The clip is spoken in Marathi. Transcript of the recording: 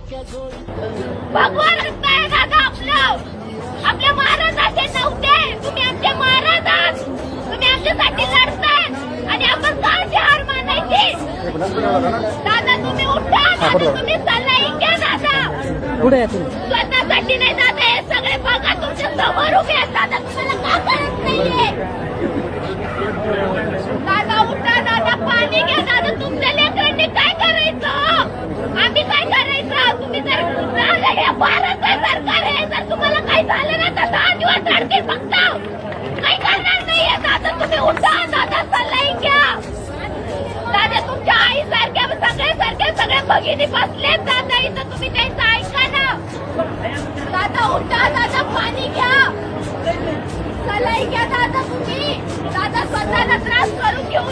भगवान असताय दादा आपल्या महाराज असे नव्हते. तुम्ही आमचे महाराज आहात. तुम्ही आमच्यासाठी लढताय आणि आपण का हार मानायची. दादा तुम्ही उठा. दादा तुम्ही सल्ला घ्या. दादा पुढे या तुम्ही. स्वतःसाठी नाही दादा, हे सगळे बघा तुमच्या समोर उभे आहेत. दादा तुम्हाला का करत नाहीये. दादा उठा. दादा पाणी घ्या. दादा तुमच्या लेकरांनी काय करायचं, आम्ही काय करायचं. तुम्ही जर भारत सरकार आहे, जर तुम्हाला काही झालं ना तर 10 दिवस अडके फक्त काही करणार नाहीये. दादा तुम्ही उठा. दादा सल्ला घ्या. दादा तुमच्या आई सारख्या सगळे भगिनी बसलेत दादा इथं. तुम्ही त्यांचं ऐका ना. दादा उठा. दादा पाणी घ्या. सल्ला घ्या दादा तुम्ही. दादा स्वतःला त्रास करून घेऊ